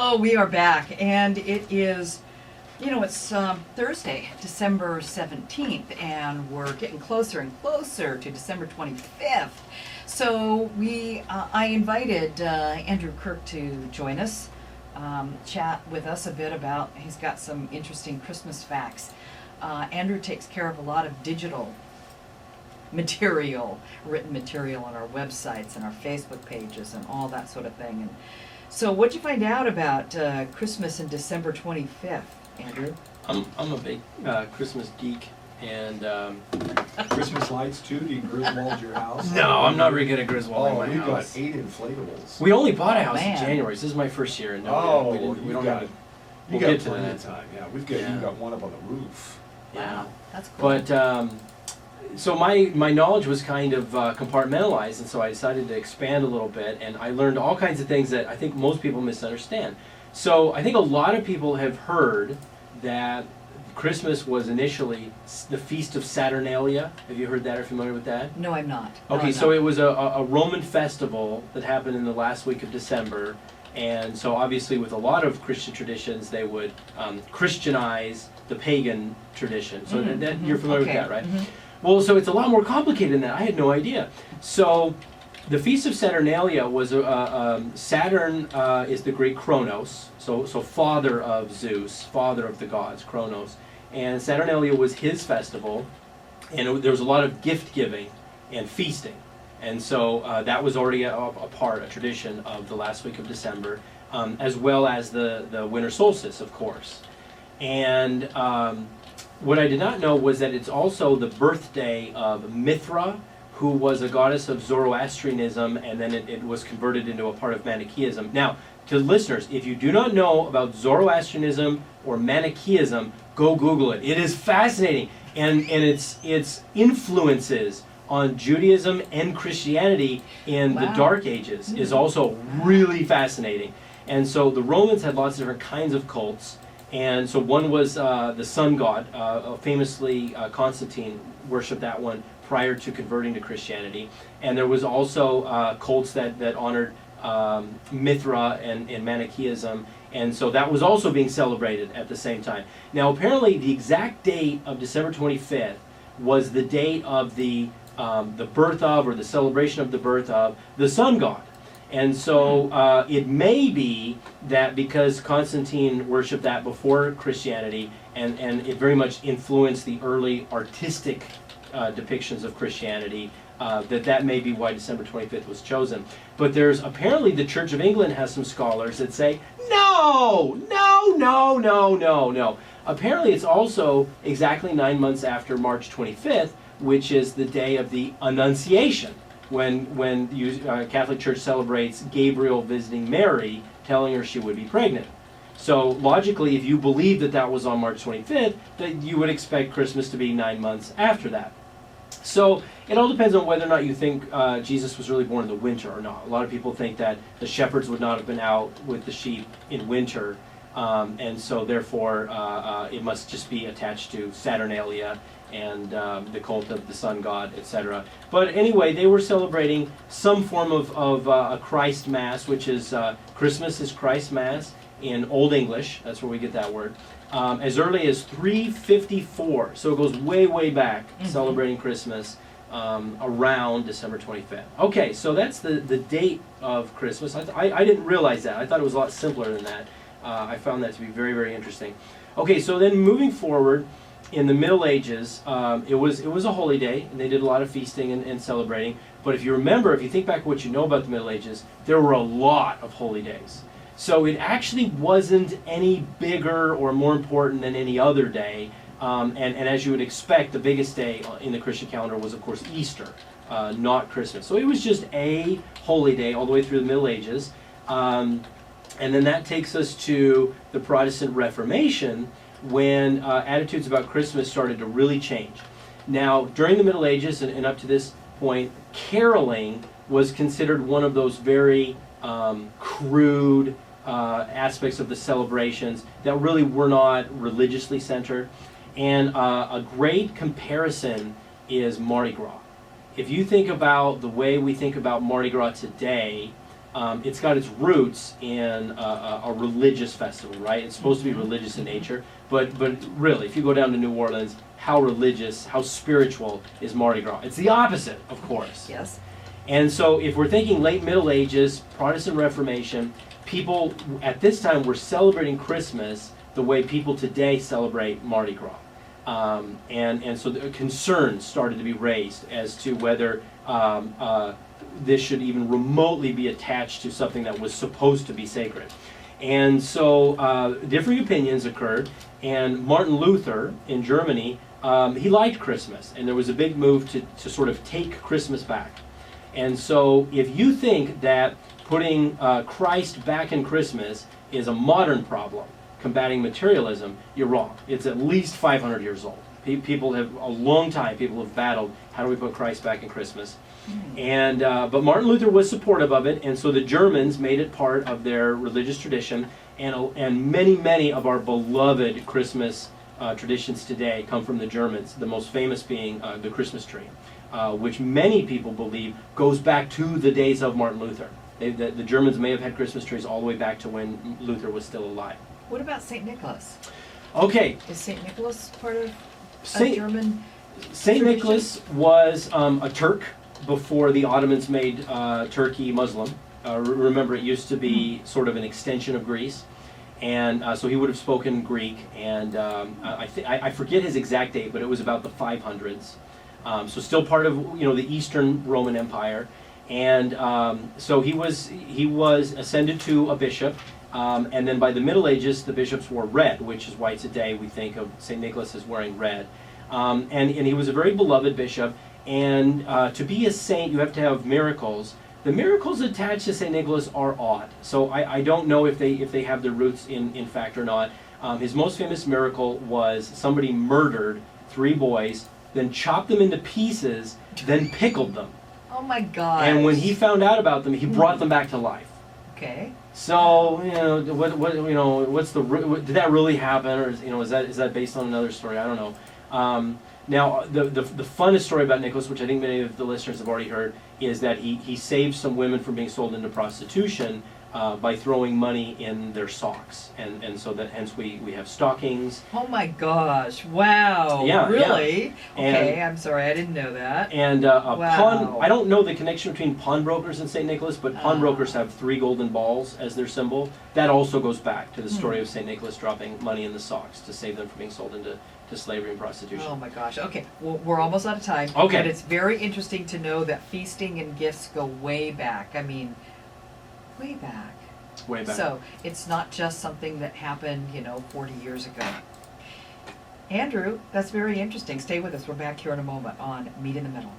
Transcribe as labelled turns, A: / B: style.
A: Oh, we are back, and it is, it's Thursday, December 17th, and we're getting closer and closer to December 25th. So I invited Andrew Kirk to join us, chat with us a bit about, he's got some interesting Christmas facts. Andrew takes care of a lot of digital material, written material on our websites and our Facebook pages and all that sort of thing. And so what'd you find out about Christmas and December 25th, Andrew?
B: I'm a big Christmas geek, and
C: Christmas lights too? Do you Griswold your house?
B: no, I'm not very good at Griswolding my
C: we've
B: house.
C: got 8 inflatables.
B: We only bought a house
A: man.
B: in January. So this is my first year, and we don't
C: got
B: have.
C: it.
B: We'll
C: You
B: get
C: got
B: to
C: plenty
B: that.
C: of time. Yeah, we've got
B: Yeah.
C: you got one up on the roof.
B: Yeah.
A: Wow, that's cool.
B: But so my knowledge was kind of compartmentalized, and so I decided to expand a little bit, and I learned all kinds of things that I think most people misunderstand. So I think a lot of people have heard that Christmas was initially the Feast of Saturnalia. Have you heard that or familiar with that?
A: No, I'm not. No,
B: Okay,
A: I'm
B: so
A: not.
B: it was a Roman festival that happened in the last week of December, and so obviously with a lot of Christian traditions, they would Christianize the pagan tradition. So that you're familiar with that, right?
A: Mhm.
B: Well, so it's a lot more complicated than that. I had no idea. So the Feast of Saturnalia was Saturn is the Greek Kronos, so father of Zeus, father of the gods, Kronos, and Saturnalia was his festival, and there was a lot of gift giving and feasting, and so that was already a tradition of the last week of December, as well as the winter solstice, of course, and. What I did not know was that it's also the birthday of Mithra, who was a goddess of Zoroastrianism, and then it was converted into a part of Manichaeism. Now, to listeners, if you do not know about Zoroastrianism or Manichaeism, go Google it. It is fascinating, and its influences on Judaism and Christianity in the Dark Ages is also really fascinating. And so the Romans had lots of different kinds of cults. And so one was the sun god, famously Constantine worshipped that one prior to converting to Christianity. And there was also cults that honored Mithra and Manichaeism, and so that was also being celebrated at the same time. Now apparently the exact date of December 25th was the date of the birth of, or the celebration of the birth of, the sun god. And so it may be that because Constantine worshipped that before Christianity, and it very much influenced the early artistic depictions of Christianity, that may be why December 25th was chosen. But there's apparently the Church of England has some scholars that say, no. Apparently it's also exactly 9 months after March 25th, which is the day of the Annunciation. When the Catholic Church celebrates Gabriel visiting Mary, telling her she would be pregnant. So logically, if you believe that was on March 25th, that you would expect Christmas to be 9 months after that. So it all depends on whether or not you think Jesus was really born in the winter or not. A lot of people think that the shepherds would not have been out with the sheep in winter, and so therefore it must just be attached to Saturnalia and the cult of the sun god, etc. But anyway, they were celebrating some form of a Christ Mass, which is Christmas is Christ Mass in Old English. That's where we get that word. As early as 354, so it goes way back, celebrating Christmas around December 25th. Okay, so that's the date of Christmas. I didn't realize that. I thought it was a lot simpler than that. I found that to be very interesting. Okay, so then moving forward, in the Middle Ages, it was a holy day, and they did a lot of feasting and celebrating. But if you remember, if you think back what you know about the Middle Ages, there were a lot of holy days. So it actually wasn't any bigger or more important than any other day. And as you would expect, the biggest day in the Christian calendar was, of course, Easter, not Christmas. So it was just a holy day all the way through the Middle Ages. And then that takes us to the Protestant Reformation, when attitudes about Christmas started to really change. Now, during the Middle Ages and up to this point, caroling was considered one of those very crude aspects of the celebrations that really were not religiously centered. And a great comparison is Mardi Gras. If you think about the way we think about Mardi Gras today, it's got its roots in a religious festival, right? It's supposed to be religious in nature, but really, if you go down to New Orleans, how religious, how spiritual is Mardi Gras? It's the opposite, of course.
A: Yes.
B: And so if we're thinking late Middle Ages, Protestant Reformation, people at this time were celebrating Christmas the way people today celebrate Mardi Gras. And so the concerns started to be raised as to whether this should even remotely be attached to something that was supposed to be sacred. And so differing opinions occurred, and Martin Luther in Germany, he liked Christmas, and there was a big move to sort of take Christmas back. And so if you think that putting Christ back in Christmas is a modern problem, combating materialism, you're wrong. It's at least 500 years old. People have, a long time, people have battled, how do we put Christ back in Christmas? And but Martin Luther was supportive of it, and so the Germans made it part of their religious tradition, and many of our beloved Christmas traditions today come from the Germans, the most famous being the Christmas tree, which many people believe goes back to the days of Martin Luther. The Germans may have had Christmas trees all the way back to when Luther was still alive.
A: What about St. Nicholas?
B: Okay.
A: Is St. Nicholas part of
B: Saint-
A: German
B: St.
A: tradition?
B: Nicholas was a Turk before the Ottomans made Turkey Muslim. Remember, it used to be sort of an extension of Greece. And so he would have spoken Greek, and I forget his exact date, but it was about the 500s. So still part of the Eastern Roman Empire. And so he was ascended to a bishop. And then by the Middle Ages, the bishops wore red, which is why today we think of St. Nicholas as wearing red. And he was a very beloved bishop. And to be a saint, you have to have miracles. The miracles attached to St. Nicholas are odd. So I don't know if they have their roots in fact or not. His most famous miracle was somebody murdered 3 boys, then chopped them into pieces, then pickled them.
A: Oh my God!
B: And when he found out about them, he brought them back to life.
A: Okay.
B: So what's did that really happen, or is that based on another story? I don't know. Now the funnest story about Nicholas, which I think many of the listeners have already heard, is that he saved some women from being sold into prostitution by throwing money in their socks, and so that hence we have stockings.
A: Oh my gosh! Wow!
B: Yeah,
A: really?
B: yeah.
A: Okay, I'm sorry, I didn't know that.
B: And
A: Wow.
B: I don't know the connection between pawnbrokers and St. Nicholas, but pawnbrokers have 3 golden balls as their symbol. That also goes back to the story of St. Nicholas dropping money in the socks to save them from being sold into slavery and prostitution.
A: Oh my gosh! Okay, well, we're almost out of time.
B: Okay.
A: But it's very interesting to know that feasting and gifts go way back. I mean, way back.
B: Way back.
A: So it's not just something that happened, 40 years ago. Andrew, that's very interesting. Stay with us. We're back here in a moment on Meet in the Middle.